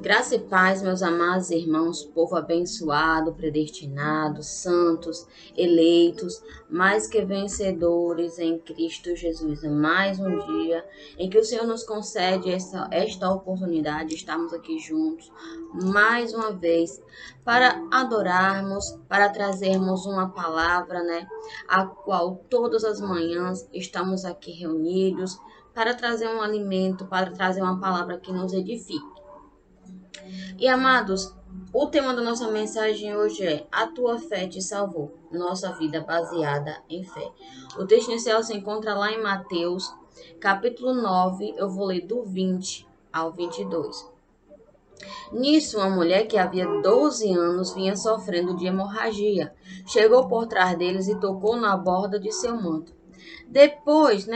Graça e paz, meus amados irmãos, povo abençoado, predestinado, santos, eleitos, mais que vencedores em Cristo Jesus. Mais um dia em que o Senhor nos concede esta oportunidade de estarmos aqui juntos, mais uma vez, para adorarmos, para trazermos uma palavra, a qual todas as manhãs estamos aqui reunidos, para trazer um alimento, para trazer uma palavra que nos edifique. E amados, o tema da nossa mensagem hoje é: A tua fé te salvou. Nossa vida baseada em fé. O texto inicial se encontra lá em Mateus, capítulo 9, eu vou ler do 20 ao 22. Nisso, uma mulher que havia 12 anos vinha sofrendo de hemorragia. Chegou por trás deles e tocou na borda de seu manto. Depois,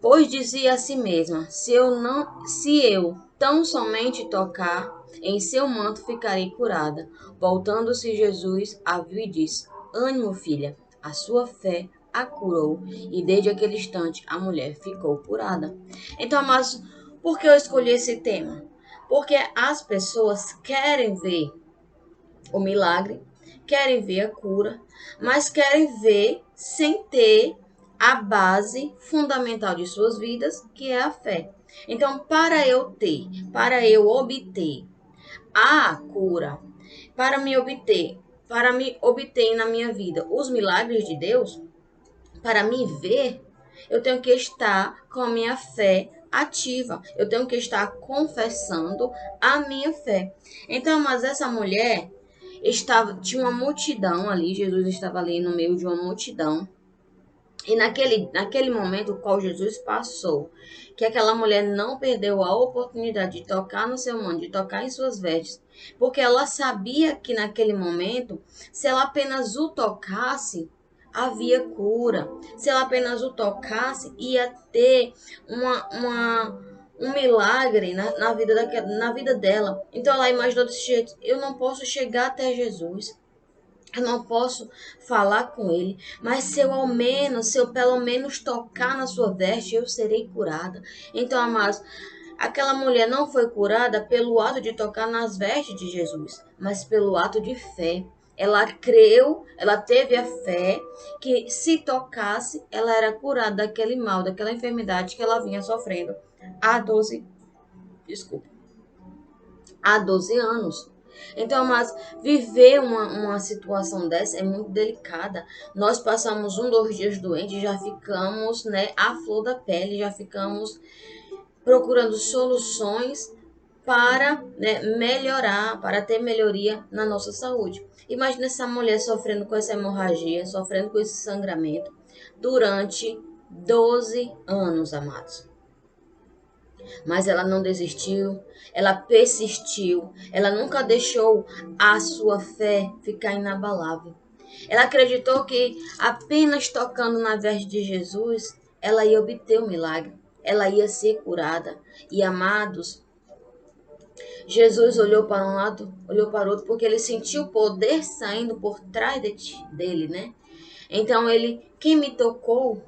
pois dizia a si mesma: se eu tão somente tocar em seu manto, ficarei curada. Voltando-se, Jesus a viu e disse: Ânimo, filha, a sua fé a curou. E desde aquele instante a mulher ficou curada. Então, amados, por que eu escolhi esse tema? Porque as pessoas querem ver o milagre, querem ver a cura, mas querem ver sem ter a base fundamental de suas vidas, que é a fé. Então, para eu obter a cura, para me obter na minha vida os milagres de Deus, para me ver, eu tenho que estar com a minha fé ativa. Eu tenho que estar confessando a minha fé. Então, mas essa mulher tinha uma multidão ali, Jesus estava ali no meio de uma multidão. E naquele momento, o qual Jesus passou, que aquela mulher não perdeu a oportunidade de tocar no seu manto, de tocar em suas vestes, porque ela sabia que naquele momento, se ela apenas o tocasse, havia cura. Se ela apenas o tocasse, ia ter um milagre na vida dela. Então ela imaginou desse jeito: eu não posso chegar até Jesus. Eu não posso falar com ele, mas se eu pelo menos tocar na sua veste, eu serei curada. Então, amados, aquela mulher não foi curada pelo ato de tocar nas vestes de Jesus, mas pelo ato de fé. Ela creu, ela teve a fé que se tocasse, ela era curada daquele mal, daquela enfermidade que ela vinha sofrendo há 12, desculpa, há 12 anos. Então, mas viver uma situação dessa é muito delicada. Nós passamos 2 dias doentes, já ficamos, à flor da pele, já ficamos procurando soluções para, melhorar, para ter melhoria na nossa saúde. Imagina essa mulher sofrendo com essa hemorragia, sofrendo com esse sangramento durante 12 anos, amados. Mas ela não desistiu, ela persistiu, ela nunca deixou a sua fé ficar inabalável. Ela acreditou que apenas tocando na veste de Jesus, ela ia obter o milagre, ela ia ser curada. E amados, Jesus olhou para um lado, olhou para o outro, porque ele sentiu o poder saindo por trás dele. Então quem me tocou?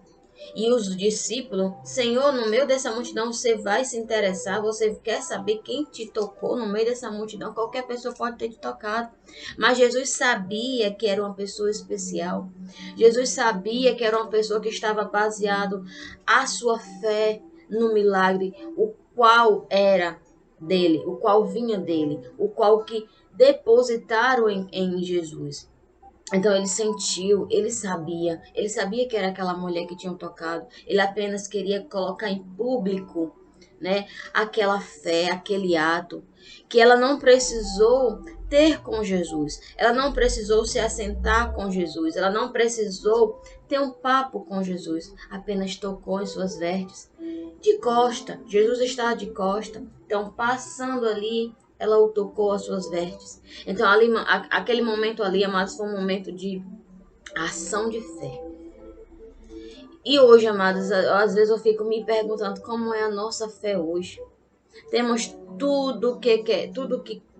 E os discípulos: Senhor, no meio dessa multidão você vai se interessar, você quer saber quem te tocou no meio dessa multidão? Qualquer pessoa pode ter te tocado. Mas Jesus sabia que era uma pessoa especial. Jesus sabia que era uma pessoa que estava baseado a sua fé no milagre, o qual era dele, o qual vinha dele, o qual que depositaram em Jesus. Então ele sentiu, ele sabia que era aquela mulher que tinha tocado. Ele apenas queria colocar em público, aquela fé, aquele ato, que ela não precisou ter com Jesus. Ela não precisou se assentar com Jesus. Ela não precisou ter um papo com Jesus. Apenas tocou em suas vestes. De costa, Jesus estava de costa. Então, passando ali, ela o tocou às suas vestes. Então, aquele momento ali, amados, foi um momento de ação de fé. E hoje, amados, às vezes eu fico me perguntando como é a nossa fé hoje. Temos tudo que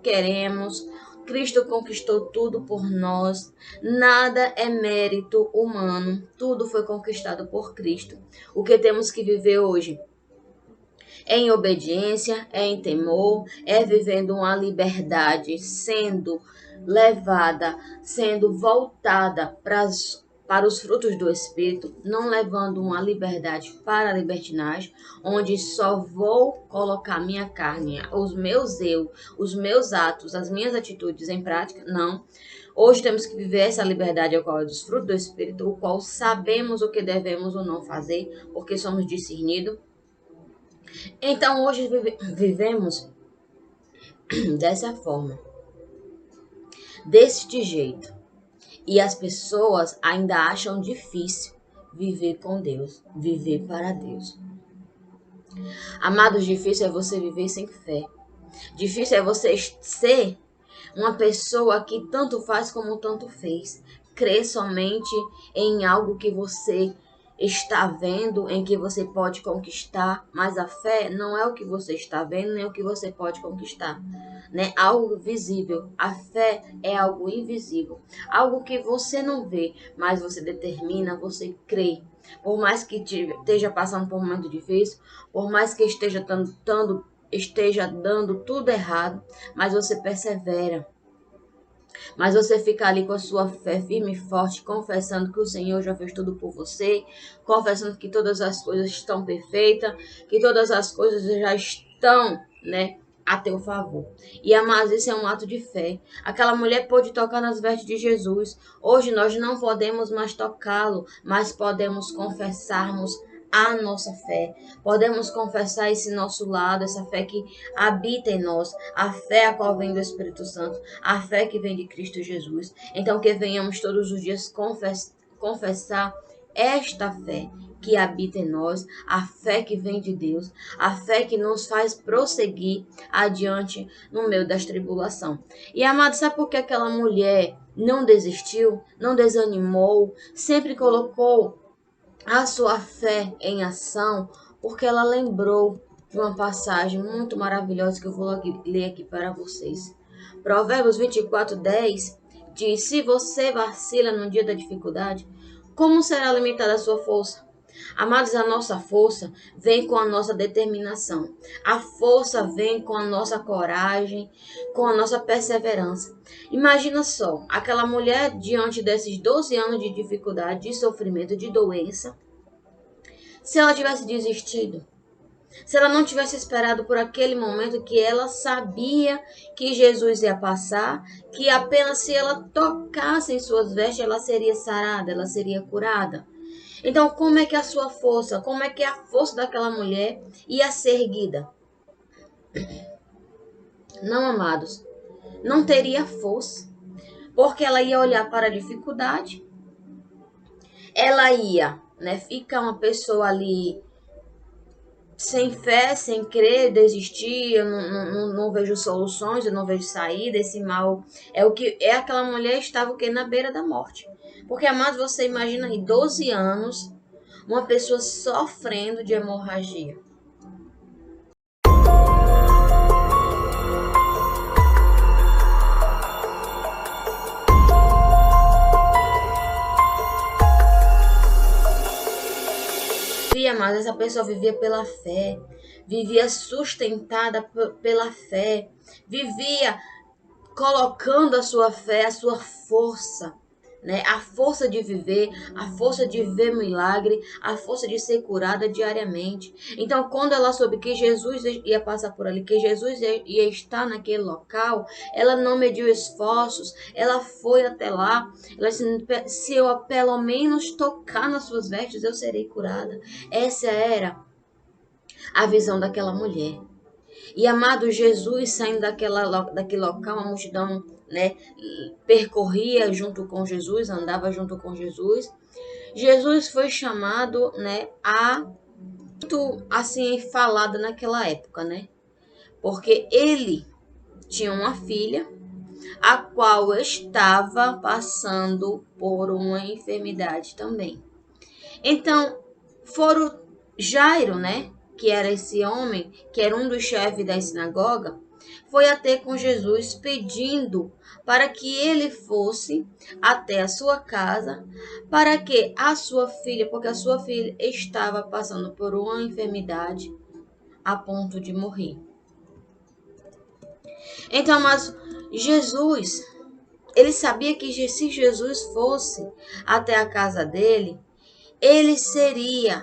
queremos. Cristo conquistou tudo por nós. Nada é mérito humano. Tudo foi conquistado por Cristo. O que temos que viver hoje? É em obediência, é em temor, é vivendo uma liberdade, sendo levada, sendo voltada para os frutos do Espírito, não levando uma liberdade para a libertinagem, onde só vou colocar minha carne, os meus eu, os meus atos, as minhas atitudes em prática. Não. Hoje temos que viver essa liberdade, a qual é dos frutos do Espírito, o qual sabemos o que devemos ou não fazer, porque somos discernidos. Então, hoje vivemos dessa forma, deste jeito. E as pessoas ainda acham difícil viver com Deus, viver para Deus. Amados, difícil é você viver sem fé. Difícil é você ser uma pessoa que tanto faz como tanto fez. Crer somente em algo que você está vendo, em que você pode conquistar, mas a fé não é o que você está vendo, nem o que você pode conquistar, né? Algo visível. A fé é algo invisível, algo que você não vê, mas você determina, você crê. Por mais que esteja passando por um momento difícil, por mais que esteja dando tudo errado, mas você persevera. Mas você fica ali com a sua fé firme e forte, confessando que o Senhor já fez tudo por você, confessando que todas as coisas estão perfeitas, que todas as coisas já estão, né, a teu favor. E, amados, isso é um ato de fé. Aquela mulher pôde tocar nas vestes de Jesus. Hoje nós não podemos mais tocá-lo, mas podemos confessarmos a nossa fé. Podemos confessar esse nosso lado, essa fé que habita em nós, a fé a qual vem do Espírito Santo, a fé que vem de Cristo Jesus. Então que venhamos todos os dias confessar esta fé que habita em nós, a fé que vem de Deus, a fé que nos faz prosseguir adiante no meio das tribulações. E, amado, sabe por que aquela mulher não desistiu, não desanimou, sempre colocou a sua fé em ação? Porque ela lembrou de uma passagem muito maravilhosa que eu vou ler aqui para vocês. Provérbios 24:10 diz: se você vacila no dia da dificuldade, como será limitada a sua força? Amados, a nossa força vem com a nossa determinação. A força vem com a nossa coragem, com a nossa perseverança. Imagina só, aquela mulher diante desses 12 anos de dificuldade, de sofrimento, de doença, se ela tivesse desistido, se ela não tivesse esperado por aquele momento que ela sabia que Jesus ia passar, que apenas se ela tocasse em suas vestes, ela seria sarada, ela seria curada. Então, como é que a sua força, como é que a força daquela mulher ia ser erguida? Não, amados, não teria força, porque ela ia olhar para a dificuldade, ela ia, né, ficar uma pessoa ali sem fé, sem crer, desistir, eu não vejo soluções, eu não vejo saída, esse mal é o que é. Aquela mulher estava o quê? Na beira da morte. Porque, amados, você imagina aí 12 anos, uma pessoa sofrendo de hemorragia. Mas essa pessoa vivia pela fé, vivia sustentada pela fé, vivia colocando a sua fé, a sua força, né? A força de viver, a força de ver milagre, a força de ser curada diariamente. Então, quando ela soube que Jesus ia passar por ali, que Jesus ia estar naquele local, ela não mediu esforços, ela foi até lá. Ela disse: se eu pelo menos tocar nas suas vestes, eu serei curada. Essa era a visão daquela mulher. E, amado, Jesus saindo daquele local, a multidão, né, percorria junto com Jesus, andava junto com Jesus. Jesus foi chamado, né, a muito assim falado naquela época, né? Porque ele tinha uma filha a qual estava passando por uma enfermidade também. Então, foram Jairo, né, que era esse homem, que era um dos chefes da sinagoga, foi até com Jesus pedindo para que ele fosse até a sua casa, para que a sua filha, porque a sua filha estava passando por uma enfermidade a ponto de morrer. Então, mas Jesus, ele sabia que se Jesus fosse até a casa dele,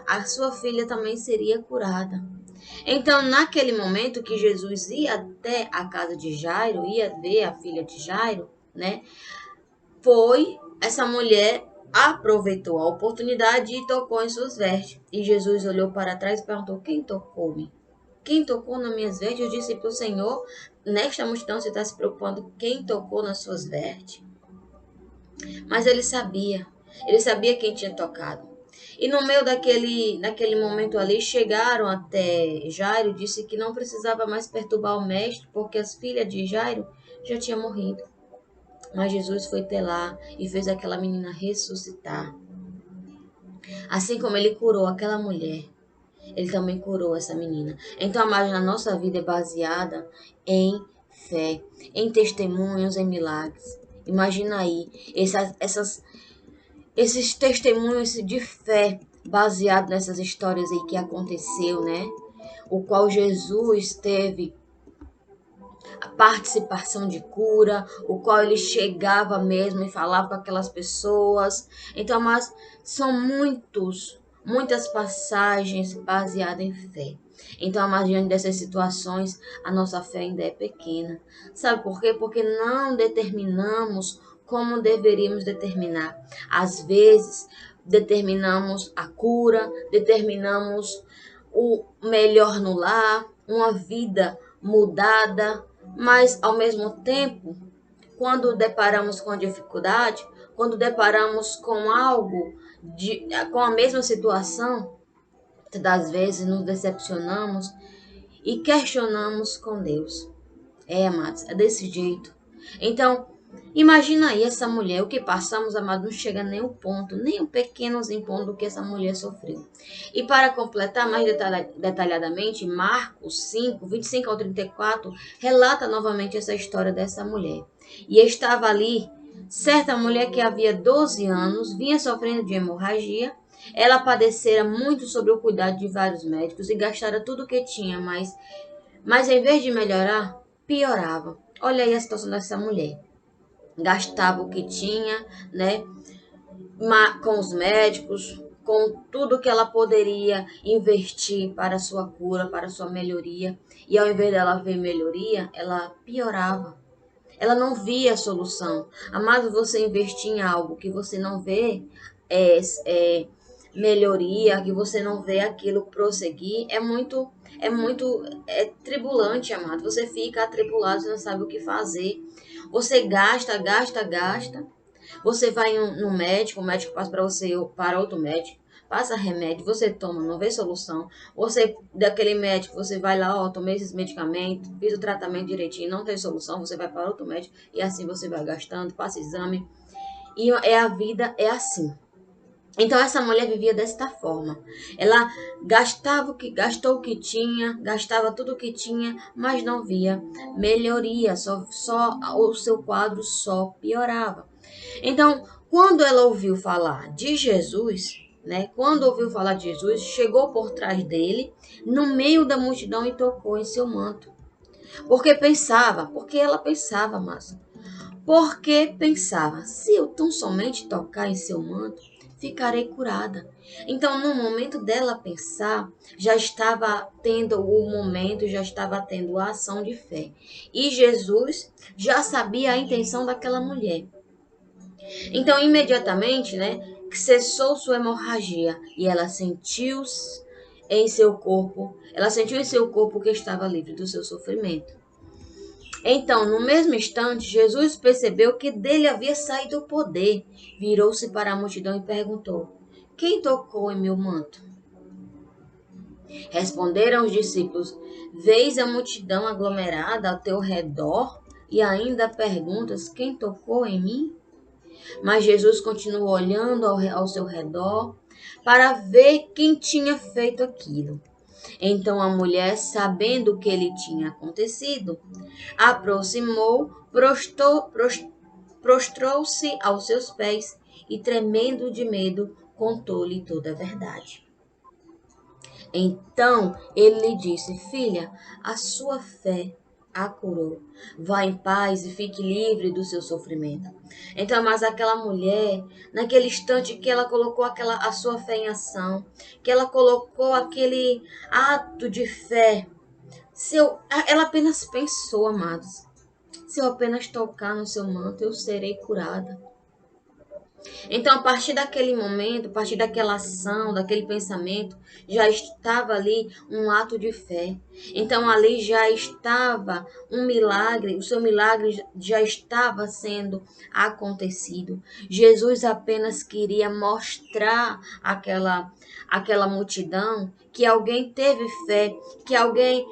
a sua filha também seria curada. Então, naquele momento que Jesus ia até a casa de Jairo, ia ver a filha de Jairo, né? Essa mulher aproveitou a oportunidade e tocou em suas vestes. E Jesus olhou para trás e perguntou: quem tocou-me? Quem tocou nas minhas vestes? Eu disse para o Senhor, nesta multidão você está se preocupando quem tocou nas suas vestes? Mas ele sabia quem tinha tocado. E no meio naquele momento ali, chegaram até Jairo e disse que não precisava mais perturbar o mestre, porque as filhas de Jairo já tinham morrido. Mas Jesus foi até lá e fez aquela menina ressuscitar. Assim como ele curou aquela mulher, ele também curou essa menina. Então, a nossa vida é baseada em fé, em testemunhos, em milagres. Imagina aí, esses testemunhos de fé baseados nessas histórias aí que aconteceu, né? O qual Jesus teve a participação de cura, o qual ele chegava mesmo e falava com aquelas pessoas. Então, mas são muitas passagens baseadas em fé. Então, mas diante dessas situações, a nossa fé ainda é pequena. Sabe por quê? Porque não determinamos como deveríamos determinar. Às vezes, determinamos a cura, determinamos o melhor no lar, uma vida mudada, mas ao mesmo tempo, quando deparamos com a dificuldade, quando deparamos com com a mesma situação, das vezes nos decepcionamos e questionamos com Deus. Amados, é desse jeito. Então, imagina aí essa mulher, o que passamos, amados, não chega nem um ponto, nem um pequenozinho ponto do que essa mulher sofreu. E para completar mais detalhadamente, Marcos 5, 25 ao 34, relata novamente essa história dessa mulher. E estava ali certa mulher que havia 12 anos, vinha sofrendo de hemorragia. Ela padecera muito sobre o cuidado de vários médicos e gastara tudo o que tinha, mas em vez de melhorar, piorava. Olha aí a situação dessa mulher. Gastava o que tinha, né? Com os médicos, com tudo que ela poderia investir para a sua cura, para a sua melhoria. E ao invés dela ver melhoria, ela piorava. Ela não via a solução. Amado, você investir em algo que você não vê melhoria, que você não vê aquilo prosseguir, é tribulante, amado. Você fica atribulado, você não sabe o que fazer. Você gasta. Você vai no médico, o médico passa para você para outro médico, passa remédio, você toma, não vê solução. Você, daquele médico, você vai lá, tomei esses medicamentos, fiz o tratamento direitinho, não tem solução, você vai para outro médico e assim você vai gastando, passa exame. E a vida é assim. Então essa mulher vivia desta forma. Ela gastou o que tinha, gastava tudo o que tinha, mas não via melhoria, só o seu quadro só piorava. Então, quando ela ouviu falar de Jesus, né? Quando ouviu falar de Jesus, chegou por trás dele, no meio da multidão e tocou em seu manto. Porque ela pensava, Márcia, porque pensava, se eu tão somente tocar em seu manto, ficarei curada. Então, no momento dela pensar, já estava tendo a ação de fé. E Jesus já sabia a intenção daquela mulher. Então, imediatamente, né, cessou sua hemorragia e ela sentiu em seu corpo que estava livre do seu sofrimento. Então, no mesmo instante, Jesus percebeu que dele havia saído o poder. Virou-se para a multidão e perguntou: quem tocou em meu manto? Responderam os discípulos: vês a multidão aglomerada ao teu redor e ainda perguntas: quem tocou em mim? Mas Jesus continuou olhando ao seu redor para ver quem tinha feito aquilo. Então a mulher, sabendo o que lhe tinha acontecido, aproximou, prostrou-se aos seus pés e, tremendo de medo, contou-lhe toda a verdade. Então ele lhe disse: filha, a sua fé a curou. Vá em paz e fique livre do seu sofrimento. Então, mas aquela mulher, naquele instante que ela colocou a sua fé em ação, que ela colocou aquele ato de fé, ela apenas pensou, amados, se eu apenas tocar no seu manto, eu serei curada. Então, a partir daquele momento, a partir daquela ação, daquele pensamento, já estava ali um ato de fé. Então, ali já estava um milagre, o seu milagre já estava sendo acontecido. Jesus apenas queria mostrar aquela multidão que alguém teve fé, que alguém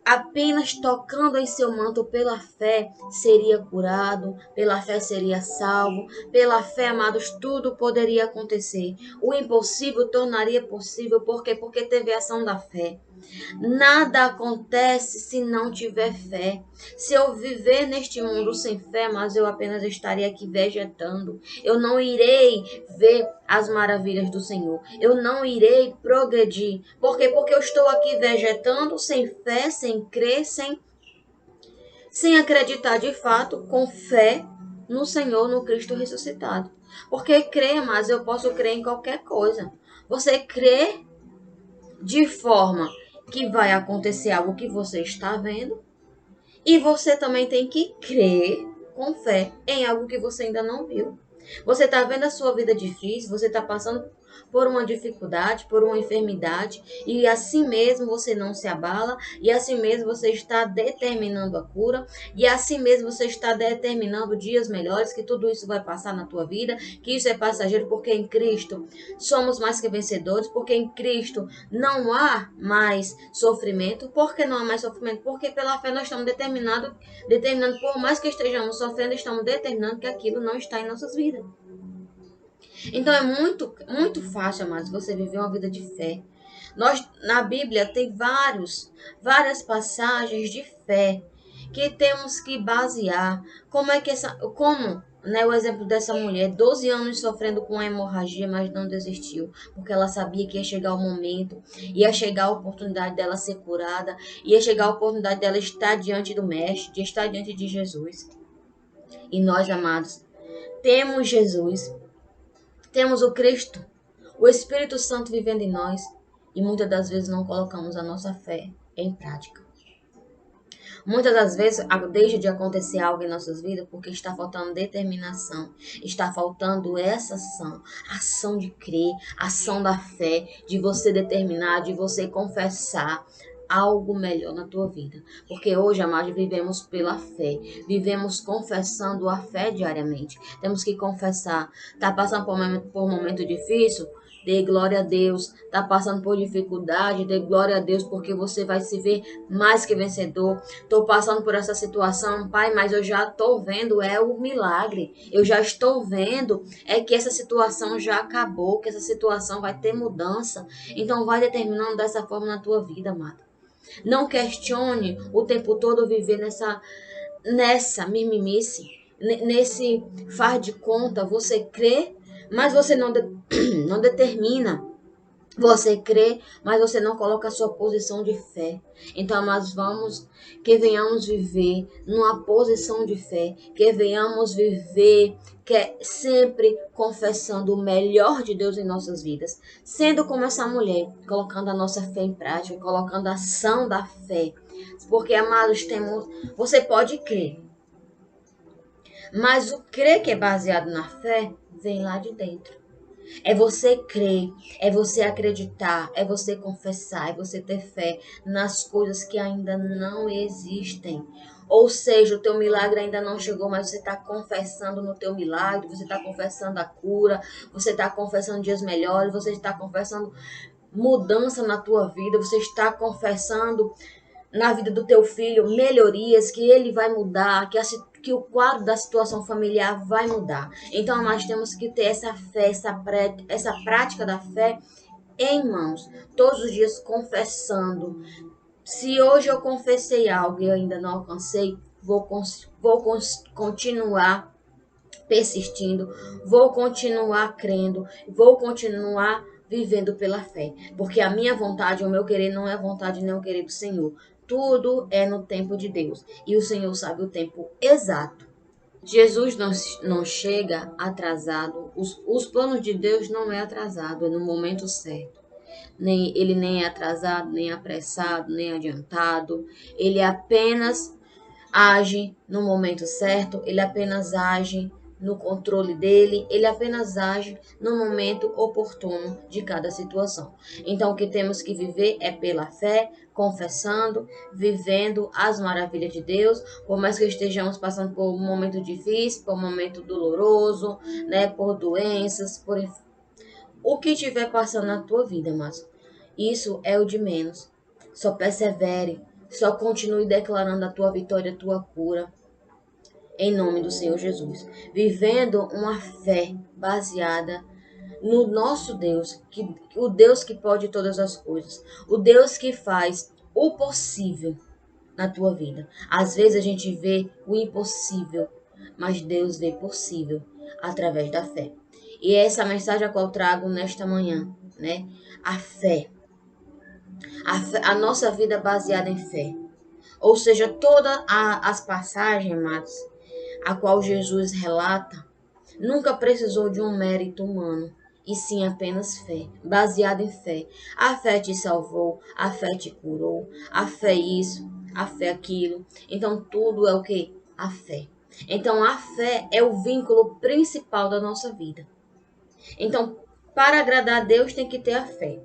apenas tocando em seu manto pela fé seria curado, pela fé seria salvo, pela fé, amados, tudo poderia acontecer. O impossível tornaria possível, por quê? Porque teve a ação da fé. Nada acontece se não tiver fé. Se eu viver neste mundo sem fé, mas eu apenas estarei aqui vegetando. Eu não irei ver as maravilhas do Senhor. Eu não irei progredir. Por quê? Porque eu estou aqui vegetando sem fé, sem crer, sem acreditar de fato, com fé no Senhor, no Cristo ressuscitado. Porque crer, mas eu posso crer em qualquer coisa. Você crê de forma que vai acontecer algo que você está vendo, e você também tem que crer com fé em algo que você ainda não viu. Você está vendo a sua vida difícil, você está passando por uma dificuldade, por uma enfermidade, e assim mesmo você não se abala, e assim mesmo você está determinando a cura, e assim mesmo você está determinando dias melhores, que tudo isso vai passar na tua vida, que isso é passageiro, porque em Cristo somos mais que vencedores, porque em Cristo não há mais sofrimento. Por que não há mais sofrimento? Porque pela fé nós estamos determinando, por mais que estejamos sofrendo, estamos determinando que aquilo não está em nossas vidas. Então é muito, muito fácil, amados, você viver uma vida de fé. Na Bíblia tem várias passagens de fé que temos que basear. Né, o exemplo dessa mulher, 12 anos sofrendo com a hemorragia, mas não desistiu, porque ela sabia que ia chegar o momento, ia chegar a oportunidade dela ser curada, ia chegar a oportunidade dela estar diante do Mestre, de estar diante de Jesus. E nós, amados, temos Jesus, temos o Cristo, o Espírito Santo vivendo em nós, e muitas das vezes não colocamos a nossa fé em prática. Muitas das vezes deixa de acontecer algo em nossas vidas porque está faltando determinação, está faltando essa ação de crer, ação da fé, de você determinar, de você confessar algo melhor na tua vida. Porque hoje, amados, vivemos pela fé, vivemos confessando a fé diariamente. Temos que confessar. Está passando por um momento difícil? Dê glória a Deus. Está passando por dificuldade? Dê glória a Deus, porque você vai se ver mais que vencedor. Estou passando por essa situação, Pai, mas eu já estou vendo o milagre. Eu já estou vendo que essa situação já acabou, que essa situação vai ter mudança. Então vai determinando dessa forma na tua vida, amado. Não questione o tempo todo viver nessa mimimice, nesse faz de conta. Você crê, mas você não determina. Você crê, mas você não coloca a sua posição de fé. Então, nós que venhamos viver numa posição de fé, que venhamos viver sempre confessando o melhor de Deus em nossas vidas, sendo como essa mulher, colocando a nossa fé em prática, colocando a ação da fé. Porque, amados, você pode crer, mas o crer que é baseado na fé vem lá de dentro. É você crer, é você acreditar, é você confessar, é você ter fé nas coisas que ainda não existem. Ou seja, o teu milagre ainda não chegou, mas você está confessando no teu milagre, você está confessando a cura, você está confessando dias melhores, você está confessando mudança na tua vida, você está confessando na vida do teu filho melhorias, que ele vai mudar, que o quadro da situação familiar vai mudar. Então, nós temos que ter essa fé, essa prática da fé em mãos, todos os dias confessando. Se hoje eu confessei algo e eu ainda não alcancei, vou continuar persistindo, vou continuar crendo, vou continuar vivendo pela fé. Porque a minha vontade, o meu querer não é a vontade nem o querer do Senhor. Tudo é no tempo de Deus. E o Senhor sabe o tempo exato. Jesus não chega atrasado. Os planos de Deus não é atrasado, é no momento certo. Ele nem é atrasado, nem apressado, nem adiantado. Ele apenas age no momento certo, ele apenas age no controle dele, ele apenas age no momento oportuno de cada situação. Então, o que temos que viver é pela fé, confessando, vivendo as maravilhas de Deus, por mais que estejamos passando por um momento difícil, por um momento doloroso, né, por doenças, por o que estiver passando na tua vida, mas isso é o de menos. Só persevere, só continue declarando a tua vitória, a tua cura, em nome do Senhor Jesus. Vivendo uma fé baseada no nosso Deus, o Deus que pode todas as coisas, o Deus que faz o possível na tua vida. Às vezes a gente vê o impossível, mas Deus vê possível através da fé. E é essa mensagem a qual eu trago nesta manhã, né? A fé. A nossa vida baseada em fé. Ou seja, todas as passagens, amados, a qual Jesus relata, nunca precisou de um mérito humano, e sim apenas fé, baseada em fé. A fé te salvou, a fé te curou, a fé isso, a fé aquilo. Então tudo é o que? A fé. Então a fé é o vínculo principal da nossa vida. Então, para agradar a Deus tem que ter a fé.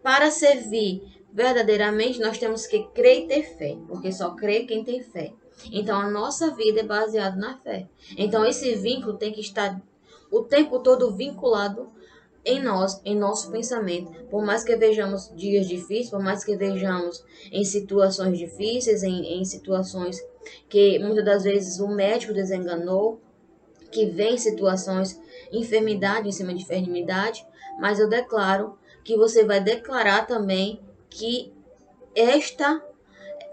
Para servir verdadeiramente, nós temos que crer e ter fé, porque só crê quem tem fé. Então, a nossa vida é baseada na fé. Então, esse vínculo tem que estar o tempo todo vinculado em nós, em nosso pensamento. Por mais que vejamos dias difíceis, por mais que vejamos em situações difíceis, em situações que muitas das vezes o médico desenganou, que vem situações, enfermidade em cima de enfermidade, mas eu declaro que você vai declarar também que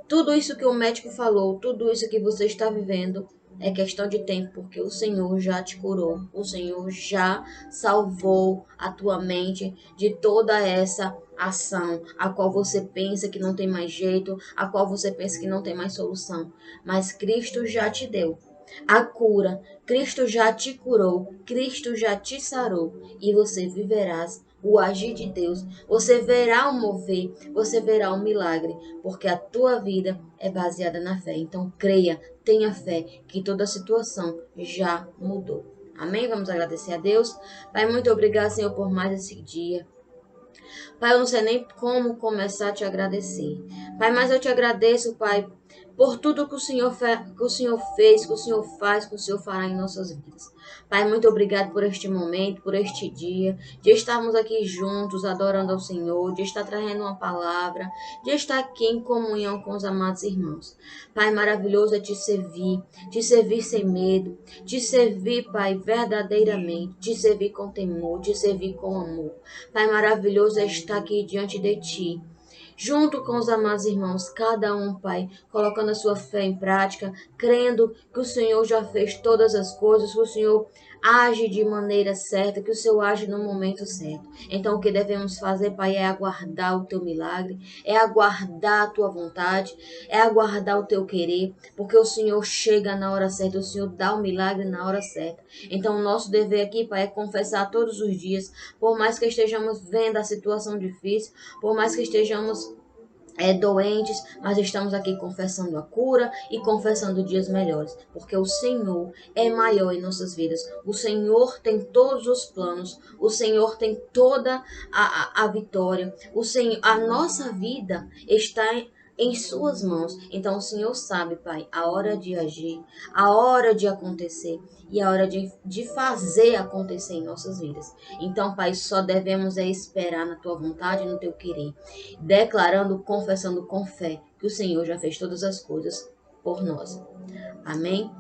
tudo isso que o médico falou, tudo isso que você está vivendo é questão de tempo, porque o Senhor já te curou, o Senhor já salvou a tua mente de toda essa ação, a qual você pensa que não tem mais jeito, a qual você pensa que não tem mais solução, mas Cristo já te deu a cura, Cristo já te curou, Cristo já te sarou e você viverás o agir de Deus, você verá o mover, você verá o milagre, porque a tua vida é baseada na fé. Então creia, tenha fé que toda a situação já mudou. Amém? Vamos agradecer a Deus. Pai, muito obrigado, Senhor, por mais esse dia. Pai, eu não sei nem como começar a te agradecer. Pai, mas eu te agradeço, Pai, por tudo que o Senhor fez, que o Senhor faz, que o Senhor fará em nossas vidas. Pai, muito obrigado por este momento, por este dia, de estarmos aqui juntos, adorando ao Senhor, de estar trazendo uma palavra, de estar aqui em comunhão com os amados irmãos. Pai, maravilhoso é te servir sem medo, te servir, Pai, verdadeiramente, te servir com temor, te servir com amor. Pai, maravilhoso é estar aqui diante de Ti, junto com os amados irmãos, cada um, Pai, colocando a sua fé em prática, crendo que o Senhor já fez todas as coisas, que o Senhor age de maneira certa, que o Senhor age no momento certo. Então, o que devemos fazer, Pai, é aguardar o Teu milagre, é aguardar a Tua vontade, é aguardar o Teu querer, porque o Senhor chega na hora certa, o Senhor dá o milagre na hora certa. Então, o nosso dever aqui, Pai, é confessar todos os dias, por mais que estejamos vendo a situação difícil, por mais que estejamos doentes, mas estamos aqui confessando a cura e confessando dias melhores, porque o Senhor é maior em nossas vidas, o Senhor tem todos os planos, o Senhor tem toda a vitória, o Senhor, a nossa vida está em suas mãos. Então o Senhor sabe, Pai, a hora de agir, a hora de acontecer e a hora de fazer acontecer em nossas vidas. Então, Pai, só devemos esperar na Tua vontade e no Teu querer, declarando, confessando com fé que o Senhor já fez todas as coisas por nós. Amém?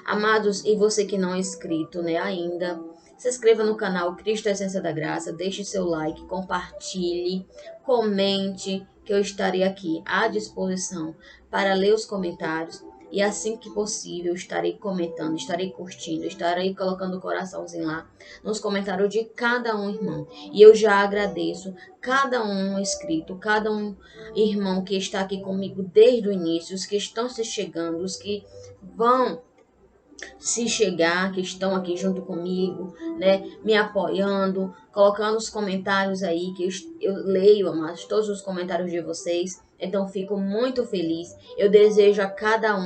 Amados, e você que não é inscrito, né, ainda, se inscreva no canal Cristo a Essência da Graça, deixe seu like, compartilhe, comente, que eu estarei aqui à disposição para ler os comentários, E assim que possível, estarei comentando, estarei curtindo, estarei colocando o coraçãozinho lá nos comentários de cada um irmão. E eu já agradeço cada um inscrito, cada um irmão que está aqui comigo desde o início, os que estão se chegando, os que vão se chegar, que estão aqui junto comigo, né, me apoiando, colocando os comentários aí, que eu leio, amados, todos os comentários de vocês. Então, fico muito feliz. Eu desejo a cada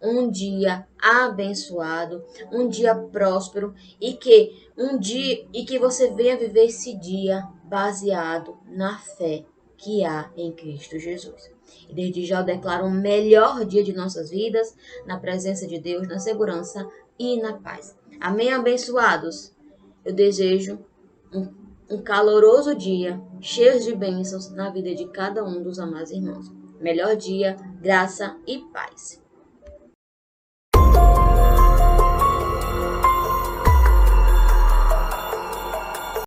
um dia abençoado, um dia próspero e que você venha viver esse dia baseado na fé que há em Cristo Jesus. E desde já eu declaro o melhor dia de nossas vidas, na presença de Deus, na segurança e na paz. Amém, abençoados? Eu desejo um caloroso dia, cheio de bênçãos na vida de cada um dos amados irmãos. Melhor dia, graça e paz.